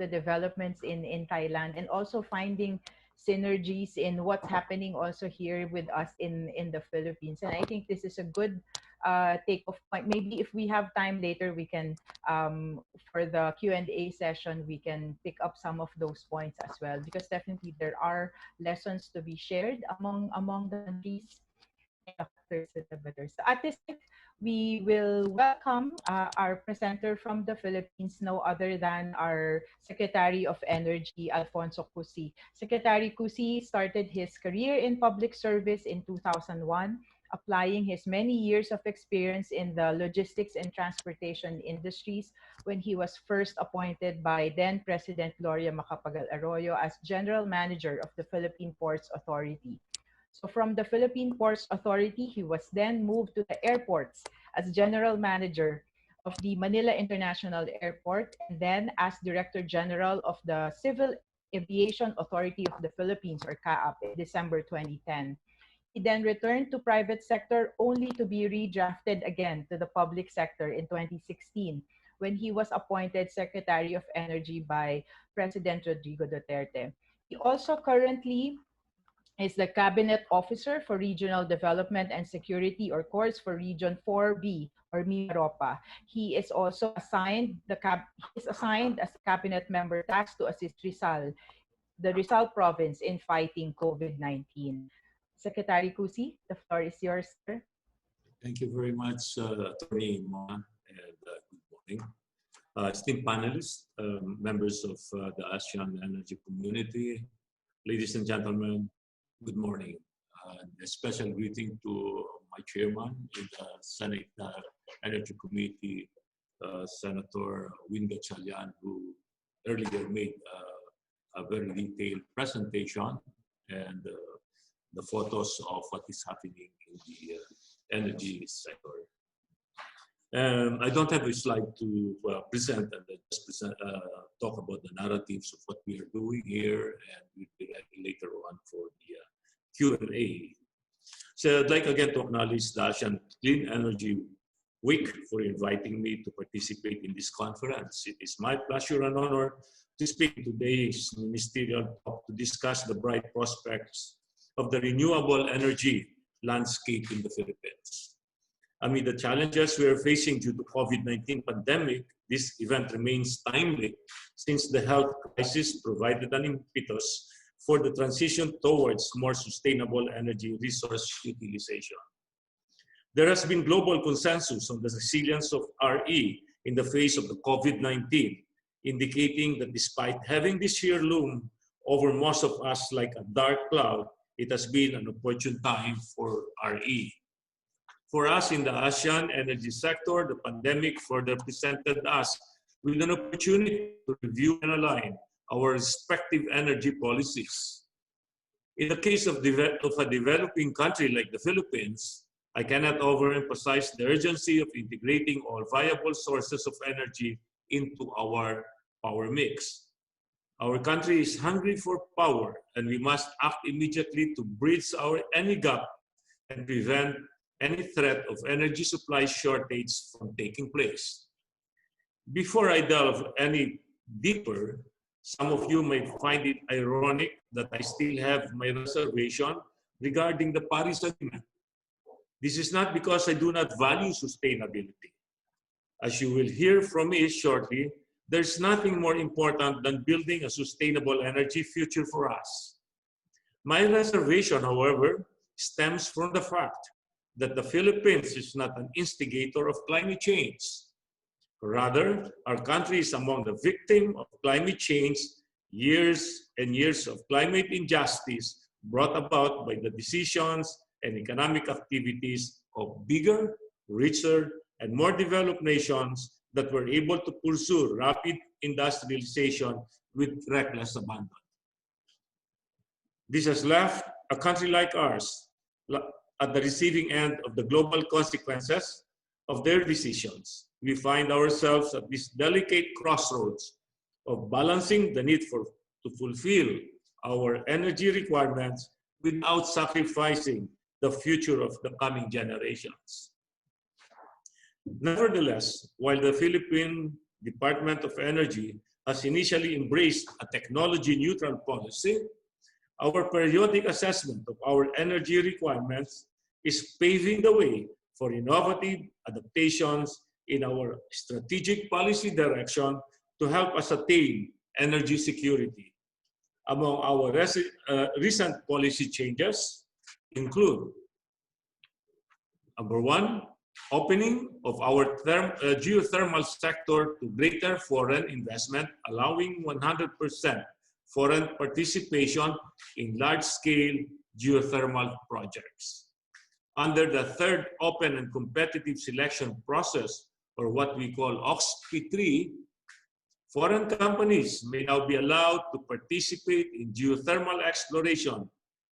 the developments in Thailand, and also finding synergies in what's happening also here with us in the Philippines. And I think this is a good take off point. Maybe if we have time later, we can for the Q&A session, we can pick up some of those points as well, because definitely there are lessons to be shared among the countries and the factors that are better. So at this point, we will welcome our presenter from the Philippines, no other than our Secretary of Energy, Alfonso Cusi. Secretary Cusi started his career in public service in 2001, applying his many years of experience in the logistics and transportation industries when he was first appointed by then President 𝗏𝗏 as General Manager of the Philippine Ports Authority. So from the Philippine Ports Authority, he was then moved to the airports as General Manager of the Manila International Airport, and then as Director General of the Civil Aviation Authority of the Philippines, or CAAP, in December 2010. He then returned to private sector only to be redrafted again to the public sector in 2016 when he was appointed Secretary of Energy by President Rodrigo Duterte. He also currently is the Cabinet Officer for Regional Development and Security, or CORS, for Region 4B, or 𝗵𝗏𝗏𝗏. He is also assigned as Cabinet Member tasked to assist the Rizal Province in fighting COVID-19. Secretary Cusi, the floor is yours, sir. Thank you very much, Attorney Moa, and good morning. Esteemed panelists, members of the ASEAN Energy Community, ladies and gentlemen, good morning. A special greeting to my chairman in the Senate Energy Committee, Senator 𝗏𝗏𝗰𝗏𝗏 𝗏𝗏𝗏𝗏, who earlier made a very detailed presentation and the photos of what is happening in the energy sector. I don't have a slide to present, and just talk about the narratives of what we are doing here, and we'll be ready later on for the Q&A. So I'd like again to acknowledge the ASEAN Clean Energy Week for inviting me to participate in this conference. It is my pleasure and honor to speak today's ministerial talk to discuss the bright prospects of the renewable energy landscape in the Philippines. Amid the challenges we are facing due to COVID-19 pandemic, this event remains timely since the health crisis provided an impetus for the transition towards more sustainable energy resource utilization. There has been global consensus on the resilience of RE in the face of the COVID-19, indicating that despite having this year loom over most of us like a dark cloud, it has been an opportune time for RE. For us in the ASEAN energy sector, the pandemic further presented us with an opportunity to review and align our respective energy policies. In the case of a developing country like the Philippines, I cannot overemphasize the urgency of integrating all viable sources of energy into our power mix. Our country is hungry for power, and we must act immediately to bridge any gap and prevent any threat of energy supply shortage from taking place. Before I delve any deeper, some of you may find it ironic that I still have my reservation regarding the Paris Agreement. This is not because I do not value sustainability. As you will hear from me shortly, there's nothing more important than building a sustainable energy future for us. My reservation, however, stems from the fact that the Philippines is not an instigator of climate change. Rather, our country is among the victims of climate change, years and years of climate injustice brought about by the decisions and economic activities of bigger, richer, and more developed nations that were able to pursue rapid industrialization with reckless abandon. This has left a country like ours at the receiving end of the global consequences of their decisions. We find ourselves at this delicate crossroads of balancing the need to fulfill our energy requirements without sacrificing the future of the coming generations. Nevertheless, while the Philippine Department of Energy has initially embraced a technology-neutral policy, our periodic assessment of our energy requirements is paving the way for innovative adaptations in our strategic policy direction to help us attain energy security. Among our recent policy changes include, number one, opening of our geothermal sector to greater foreign investment, allowing 100% foreign participation in large-scale geothermal projects. Under the third open and competitive selection process, or what we call 𝗘𝗲𝗄𝗃, foreign companies may now be allowed to participate in geothermal exploration,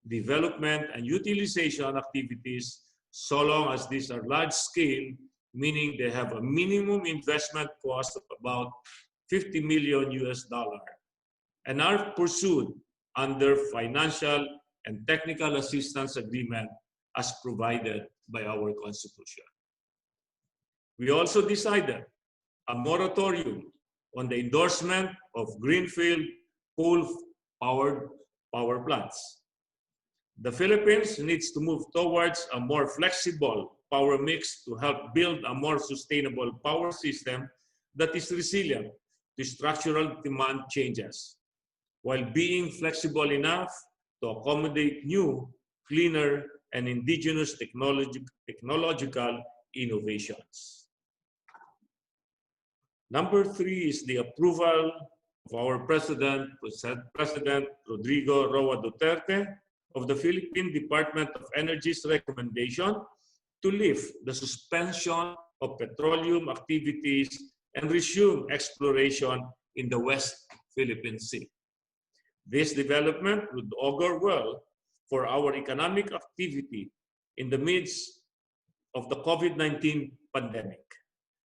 development, and utilization activities so long as these are large-scale, meaning they have a minimum investment cost of about $50 million and are pursued under financial and technical assistance agreement as provided by our Constitution. We also decided a moratorium on the endorsement of greenfield coal-powered power plants. The Philippines needs to move towards a more flexible power mix to help build a more sustainable power system that is resilient to structural demand changes, while being flexible enough to accommodate new, cleaner, and indigenous technological innovations. Number three is the approval of our President Rodrigo Roa Duterte of the Philippine Department of Energy's recommendation to lift the suspension of petroleum activities and resume exploration in the West Philippine Sea. This development would augur well for our economic activity in the midst of the COVID-19 pandemic,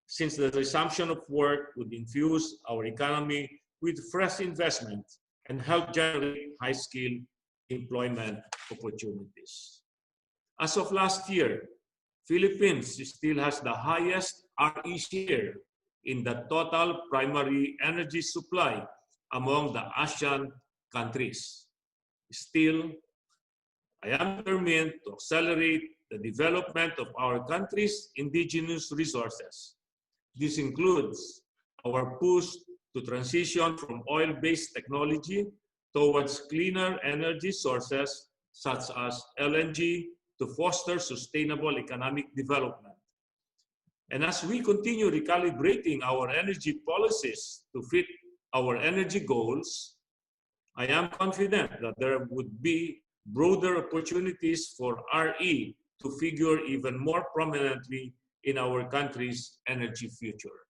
since the resumption of work would infuse our economy with fresh investment and help generate high-skilled employment opportunities. As of last year, Philippines still has the highest RE share in the total primary energy supply among the ASEAN countries. Still, I am determined to accelerate the development of our country's indigenous resources. This includes our push to transition from oil-based technology towards cleaner energy sources such as LNG to foster sustainable economic development. And as we continue recalibrating our energy policies to fit our energy goals, I am confident that there would be broader opportunities for RE to figure even more prominently in our country's energy future.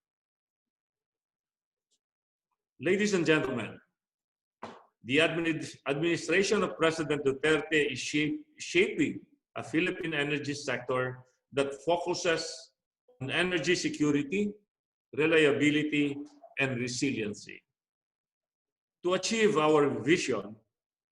Ladies and gentlemen, the administration of President Duterte is shaping a Philippine energy sector that focuses on energy security, reliability, and resiliency. To achieve our vision,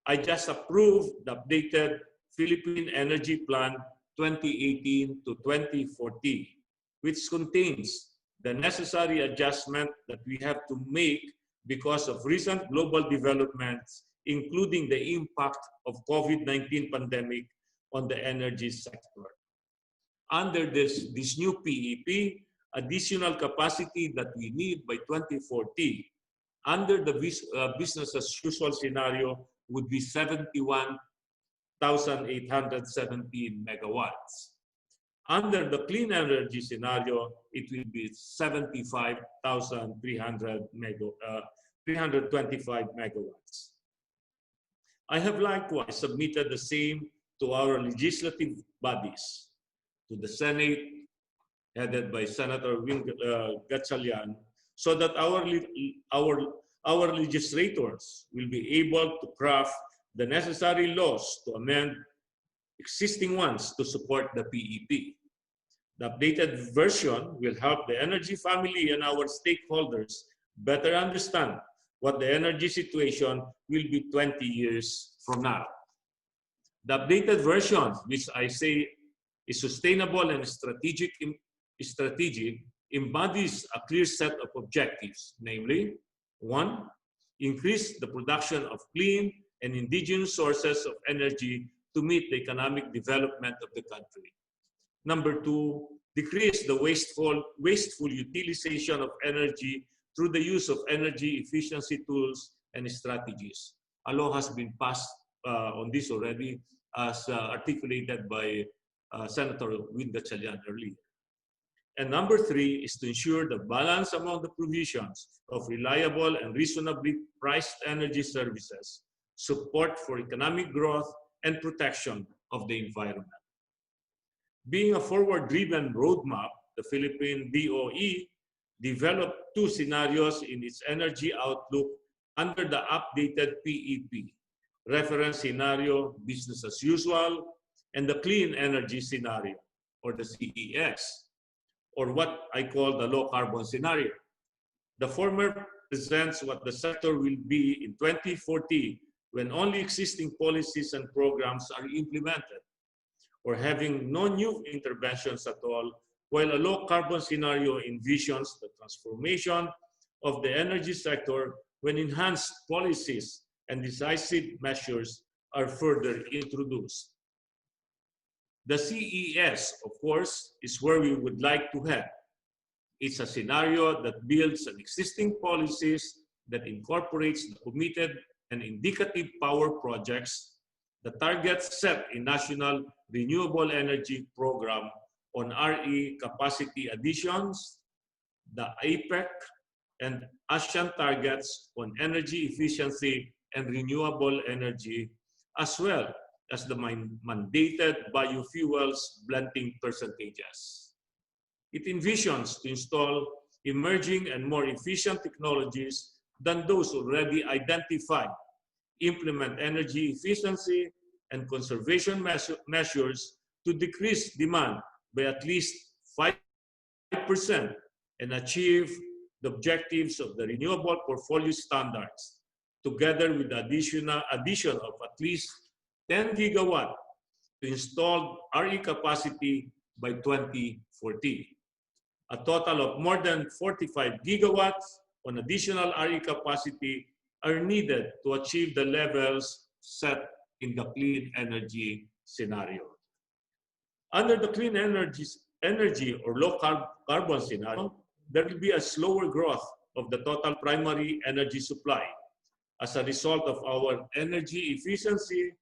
I just approved the updated Philippine Energy Plan 2018 to 2040, which contains the necessary adjustment that we have to make because of recent global developments, including the impact of COVID-19 pandemic on the energy sector. Under this new PEP, additional capacity that we need by 2040, under the business as usual scenario, would be 71,817 megawatts. Under the clean energy scenario, it will be 75,325 megawatts. I have likewise submitted the same to our legislative bodies, to the Senate, headed by Senator Gatchalian, so that our legislators will be able to craft the necessary laws to amend existing ones to support the PEP. The updated version will help the energy family and our stakeholders better understand what the energy situation will be 20 years from now. The updated version, which I say is sustainable and strategic, embodies a clear set of objectives, namely, One, increase the production of clean and indigenous sources of energy to meet the economic development of the country. Number two, decrease the wasteful utilization of energy through the use of energy efficiency tools and strategies. A law has been passed on this already, as articulated by Senator 𝗬𝗏𝗍𝗏 earlier. And number three is to ensure the balance among the provisions of reliable and reasonably priced energy services, support for economic growth, and protection of the environment. Being a forward-driven roadmap, the Philippine DOE developed two scenarios in its energy outlook under the updated PEP, reference scenario, business as usual, and the clean energy scenario, or the CES, or what I call the low carbon scenario. The former presents what the sector will be in 2040 when only existing policies and programs are implemented, or having no new interventions at all, while a low carbon scenario envisions the transformation of the energy sector when enhanced policies and decisive measures are further introduced. The CES, of course, is where we would like to head. It's a scenario that builds on existing policies, that incorporates the committed and indicative power projects, the targets set in National Renewable Energy Program on RE capacity additions, the APEC and ASEAN targets on energy efficiency and renewable energy, as well as the mandated biofuels blending percentages. It envisions to install emerging and more efficient technologies than those already identified, implement energy efficiency and conservation measures to decrease demand by at least 5% and achieve the objectives of the renewable portfolio standards, together with the addition of at least 10 gigawatts to installed RE capacity by 2040. A total of more than 45 gigawatts on additional RE capacity are needed to achieve the levels set in the clean energy scenario. Under the clean energy or low carbon scenario, there will be a slower growth of the total primary energy supply as a result of our energy efficiency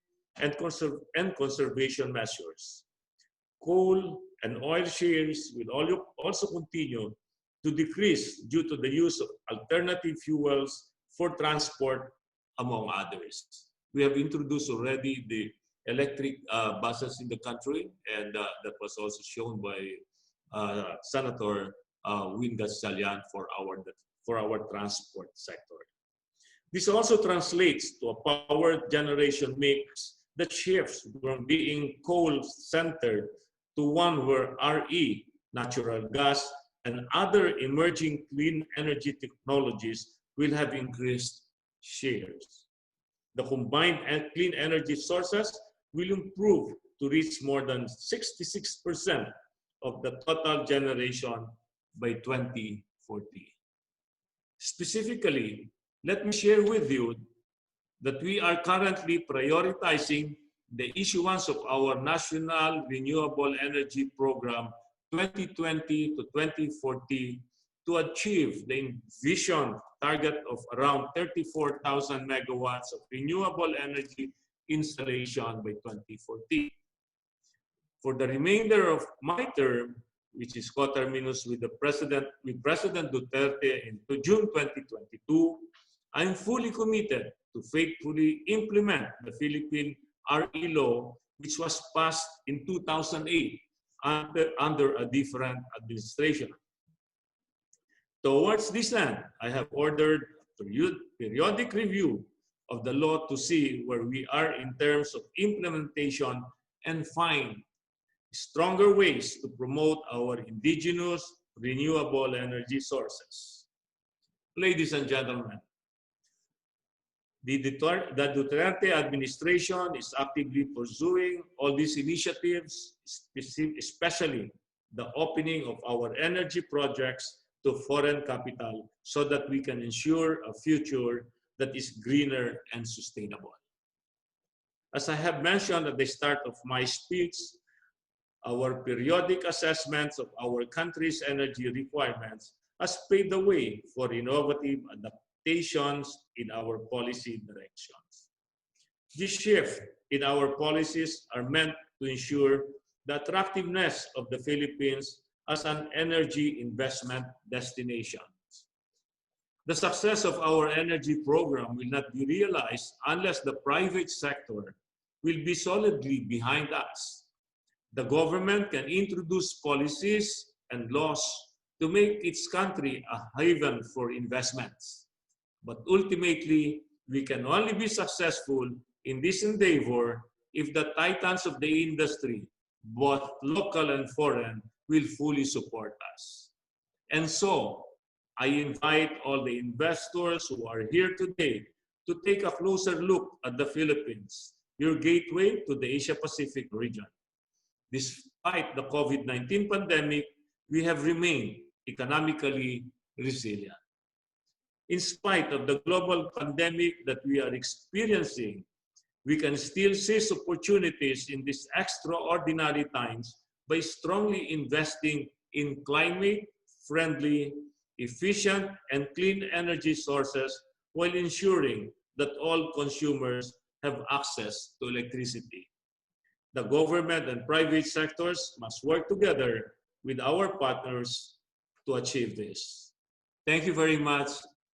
and conservation measures. Coal and oil shares will also continue to decrease due to the use of alternative fuels for transport, among others. We have introduced already the electric buses in the country, and that was also shown by Senator 𝗬𝗏𝗍𝗏 for our transport sector. This also translates to a power generation mix that shifts from being coal-centered to one where RE, natural gas, and other emerging clean energy technologies will have increased shares. The combined clean energy sources will improve to reach more than 66% of the total generation by 2040. Specifically, let me share with you that we are currently prioritizing the issuance of our National Renewable Energy Program 2020 to 2040 to achieve the envisioned target of around 34,000 megawatts of renewable energy installation by 2040. For the remainder of my term, which is coterminous with President Duterte in June 2022, I'm fully committed to faithfully implement the Philippine RE law, which was passed in 2008 under a different administration. Towards this end, I have ordered a periodic review of the law to see where we are in terms of implementation and find stronger ways to promote our indigenous renewable energy sources. Ladies and gentlemen, the Duterte administration is actively pursuing all these initiatives, especially the opening of our energy projects to foreign capital so that we can ensure a future that is greener and sustainable. As I have mentioned at the start of my speech, our periodic assessments of our country's energy requirements has paved the way for innovative adaptations in our policy directions. This shift in our policies are meant to ensure the attractiveness of the Philippines as an energy investment destination. The success of our energy program will not be realized unless the private sector will be solidly behind us. The government can introduce policies and laws to make its country a haven for investments. But ultimately, we can only be successful in this endeavor if the titans of the industry, both local and foreign, will fully support us. And so, I invite all the investors who are here today to take a closer look at the Philippines, your gateway to the Asia-Pacific region. Despite the COVID-19 pandemic, we have remained economically resilient. In spite of the global pandemic that we are experiencing, we can still seize opportunities in these extraordinary times by strongly investing in climate-friendly, efficient, and clean energy sources while ensuring that all consumers have access to electricity. The government and private sectors must work together with our partners to achieve this. Thank you very much.